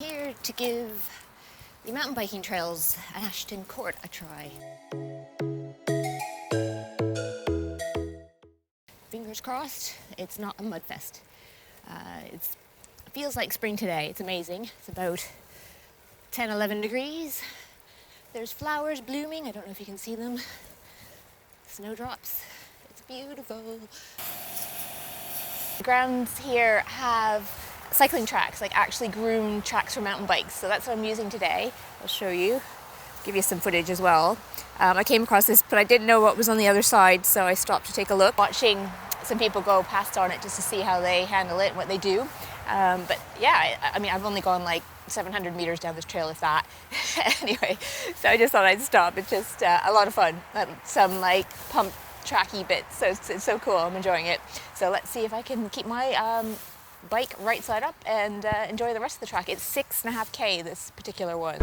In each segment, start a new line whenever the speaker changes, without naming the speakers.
Here to give the mountain biking trails at Ashton Court a try. Fingers crossed, it's not a mudfest. It feels like spring today. It's amazing. It's about 10, 11 degrees. There's flowers blooming. I don't know if you can see them. Snowdrops. It's beautiful. The grounds here have cycling tracks, like actually groomed tracks for mountain bikes. So that's what I'm using today. I'll show you, give you some footage as well. I came across this, but I didn't know what was on the other side, so I stopped to take a look. Watching some people go past on it just to see how they handle it and what they do. But yeah, I mean, I've only gone like 700 meters down this trail, if that. Anyway, so I just thought I'd stop. It's just a lot of fun. Some like pump tracky bits, so it's so cool. I'm enjoying it. So let's see if I can keep my bike right side up and enjoy the rest of the track. It's 6.5K, this particular one.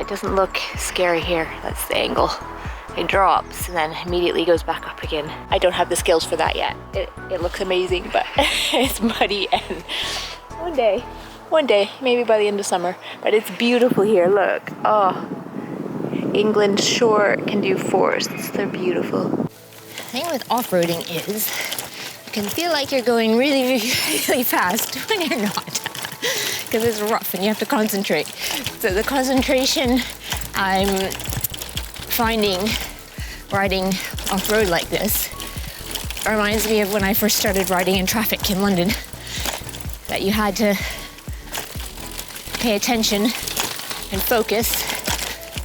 It doesn't look scary here. That's the angle. It drops and then immediately goes back up again. I don't have the skills for that yet. It looks amazing, but it's muddy, and one day, maybe by the end of summer. But it's beautiful here, look. Oh, England shore can do forests. They're beautiful. The thing with off-roading is you can feel like you're going really, really, really fast when you're not. Because it's rough and you have to concentrate. So the concentration I'm finding riding off-road like this reminds me of when I first started riding in traffic in London, that you had to pay attention and focus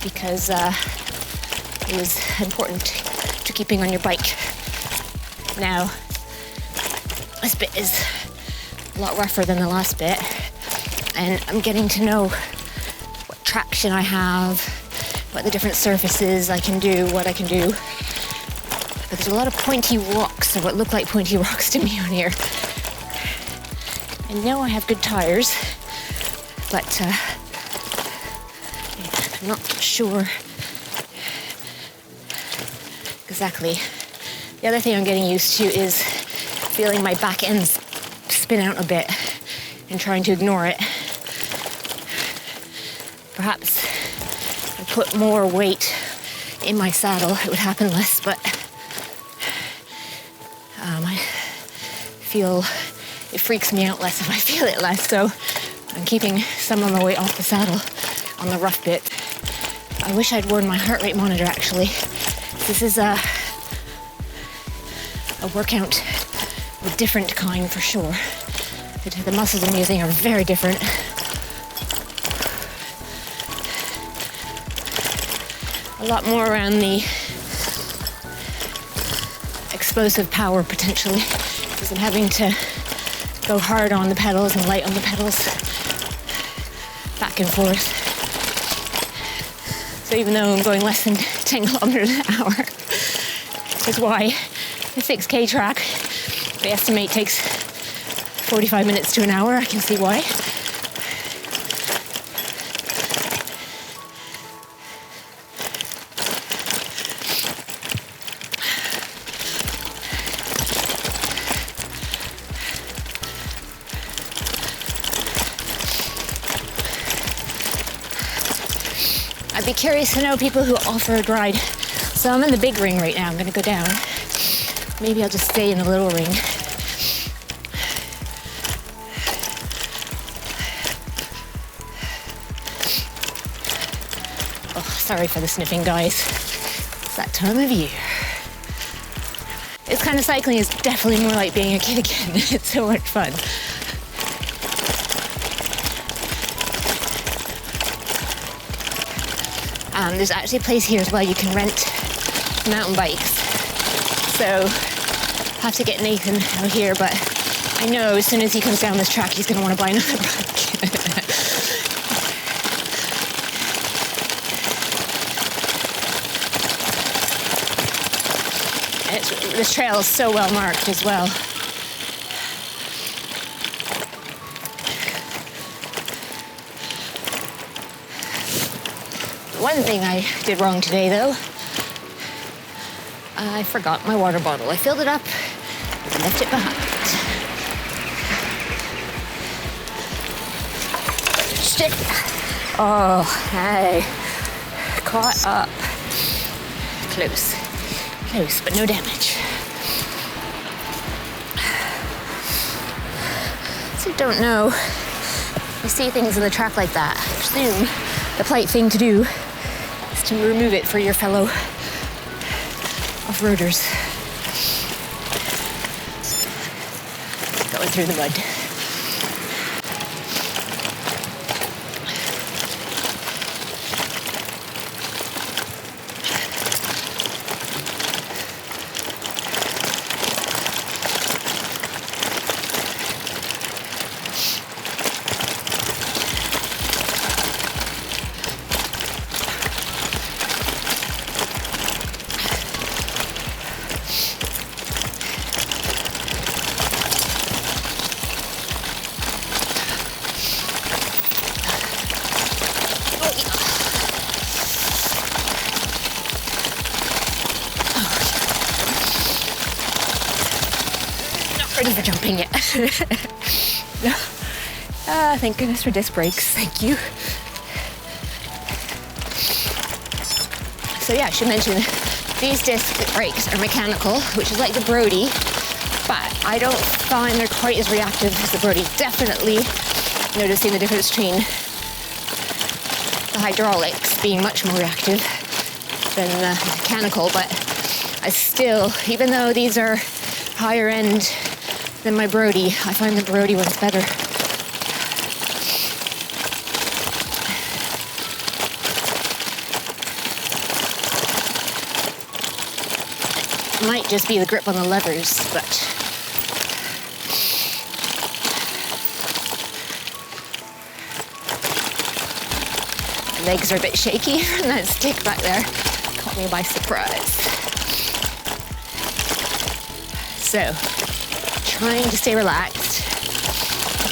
because it was important to keeping on your bike. Now, this bit is a lot rougher than the last bit, and I'm getting to know what traction I have, what the different surfaces I can do, what I can do. But there's a lot of pointy rocks, or what look like pointy rocks to me on here. I know I have good tires, but I'm not sure exactly. The other thing I'm getting used to is feeling my back ends spin out a bit and trying to ignore it. Perhaps if I put more weight in my saddle, it would happen less, but I feel it freaks me out less if I feel it less, so I'm keeping some of my weight off the saddle on the rough bit. I wish I'd worn my heart rate monitor, actually. This is a workout of a different kind for sure. The muscles I'm using are very different. A lot more around the explosive power, potentially, because I'm having to go hard on the pedals and light on the pedals, back and forth. So even though I'm going less than 10 kilometers an hour, which is why the 6K track, they estimate, takes 45 minutes to an hour. I can see why. I'd be curious to know people who offer a ride. So I'm in the big ring right now. I'm gonna go down. Maybe I'll just stay in the little ring. Oh, sorry for the sniffing, guys. It's that time of year. This kind of cycling is definitely more like being a kid again. It's so much fun. There's actually a place here as well you can rent mountain bikes. So I have to get Nathan out here, but I know as soon as he comes down this track, he's going to want to buy another bike. This trail is so well marked as well. One thing I did wrong today, though, I forgot my water bottle. I filled it up and left it behind. Shit. Oh, hey. Caught up. Close. Close, but no damage. So you don't know. You see things in the track like that. I presume the polite thing to do is to remove it for your fellow off-roaders. Going through the mud. Ready for jumping yet. Thank goodness for disc brakes. Thank you. So yeah, I should mention these disc brakes are mechanical, which is like the Brody, but I don't find they're quite as reactive as the Brody. Definitely noticing the difference between the hydraulics being much more reactive than the mechanical, but I still, even though these are higher end than my Brody, I find the Brody one's better. Might just be the grip on the levers, but my legs are a bit shaky, and that stick back there caught me by surprise. So, trying to stay relaxed,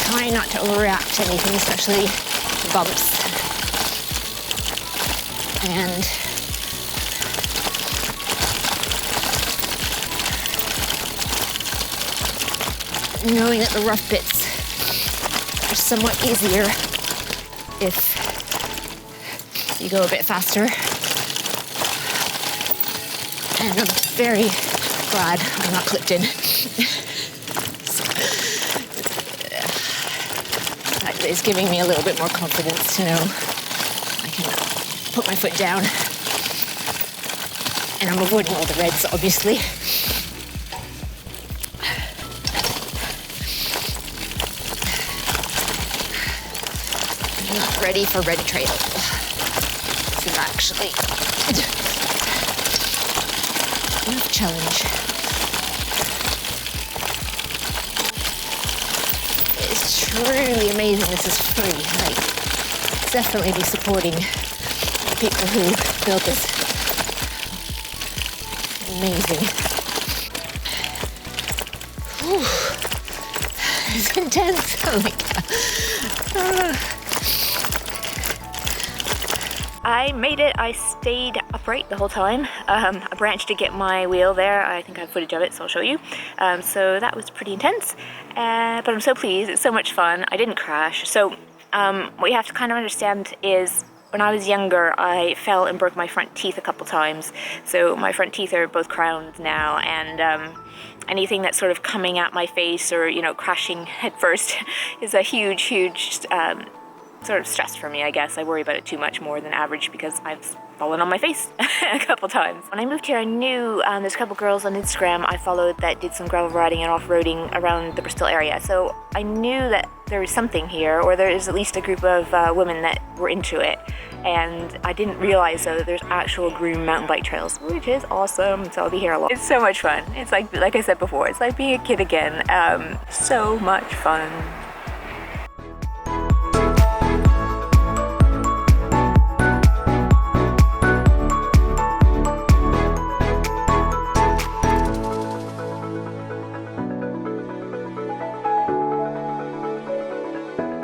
trying not to overreact to anything, especially bumps, and knowing that the rough bits are somewhat easier if you go a bit faster. And I'm very glad I'm not clipped in. That is giving me a little bit more confidence to know I can put my foot down. And I'm avoiding all the reds, obviously. I'm not ready for red trail. This is actually enough challenge. It's truly amazing this is free. Like, definitely be supporting the people who built this. Amazing. Whew. It's intense. Oh my god. I made it. I stayed upright the whole time. I branched to get my wheel there. I think I have footage of it, so I'll show you. So that was pretty intense, but I'm so pleased. It's so much fun. I didn't crash. So what you have to kind of understand is When I was younger, I fell and broke my front teeth a couple times. So my front teeth are both crowned now, and anything that's sort of coming at my face or, you know, crashing head first is a huge sort of stress for me, I guess. I worry about it too much more than average because I've fallen on my face a couple times. When I moved here, I knew there's a couple girls on Instagram I followed that did some gravel riding and off-roading around the Bristol area. So I knew that there was something here, or there is at least a group of women that were into it. And I didn't realize though that there's actual groomed mountain bike trails, which is awesome. So I'll be here a lot. It's so much fun. It's like I said before, it's like being a kid again. So much fun.